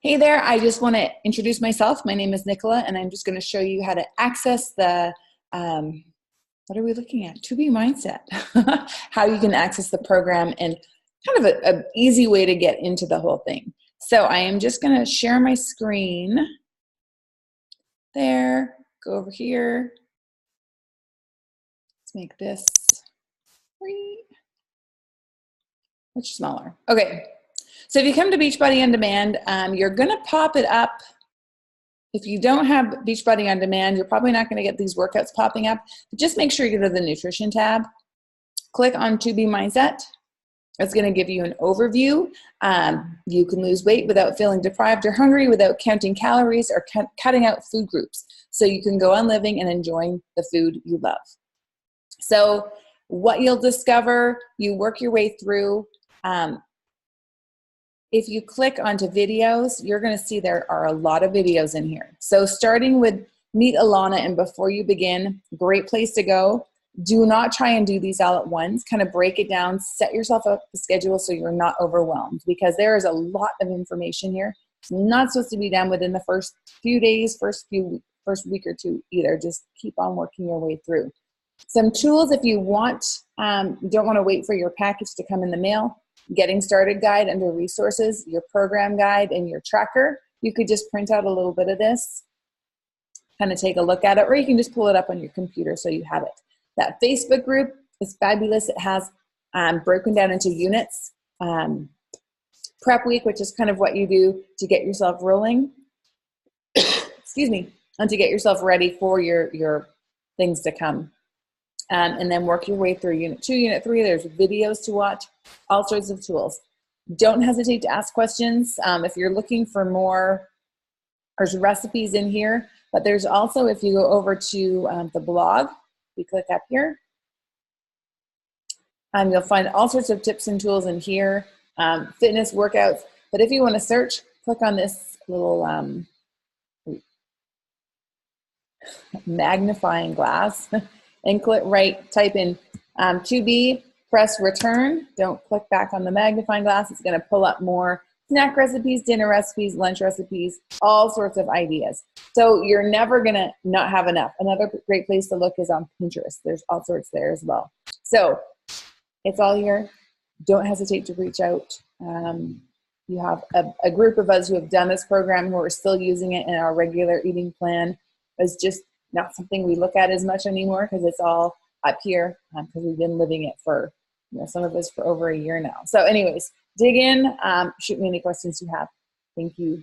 Hey there, I just want to introduce myself. My name is Nicola, and I'm just going to show you how to access the, what are we looking at? To Be Mindset. How you can access the program and kind of an easy way to get into the whole thing. So I am just going to share my screen there, go over here. Let's make this much smaller. Okay. So if you come to Beachbody On Demand, you're going to pop it up. If you don't have Beachbody On Demand, you're probably not going to get these workouts popping up. But just make sure you go to the Nutrition tab. Click on To Be Mindset. It's going to give you an overview. You can lose weight without feeling deprived or hungry, without counting calories or cutting out food groups. So you can go on living and enjoying the food you love. So what you'll discover, you work your way through. If you click onto videos, you're going to see there are a lot of videos in here. So starting with Meet Alana and Before You Begin, great place to go. Do not try and do these all at once. Kind of break it down, set yourself up a schedule so you're not overwhelmed, because there is a lot of information here. It's not supposed to be done within the first few days, first week or two either. Just keep on working your way through. Some tools if you want, you don't want to wait for your package to come in the mail. Getting Started guide under resources, your program guide, and your tracker. You could just print out a little bit of this, kind of take a look at it, or you can just pull it up on your computer so you have it. That Facebook group is fabulous. It has broken down into units. Prep week, which is kind of what you do to get yourself rolling, excuse me, and to get yourself ready for your things to come. And then work your way through Unit 2, Unit 3. There's videos to watch, all sorts of tools. Don't hesitate to ask questions. If you're looking for more, there's recipes in here, but there's also, if you go over to the blog, you click up here, you'll find all sorts of tips and tools in here, fitness workouts. But if you want to search, click on this little magnifying glass and type in to be, press return. Don't click back on the magnifying glass. It's going to pull up more snack recipes, dinner recipes, lunch recipes, all sorts of ideas. So you're never going to not have enough. Another great place to look is on Pinterest. There's all sorts there as well. So it's all here. Don't hesitate to reach out. You have a group of us who have done this program who are still using it in our regular eating plan. It's just not something we look at as much anymore because it's all up here because we've been living it for, some of us for over a year now. So anyways, dig in, shoot me any questions you have. Thank you.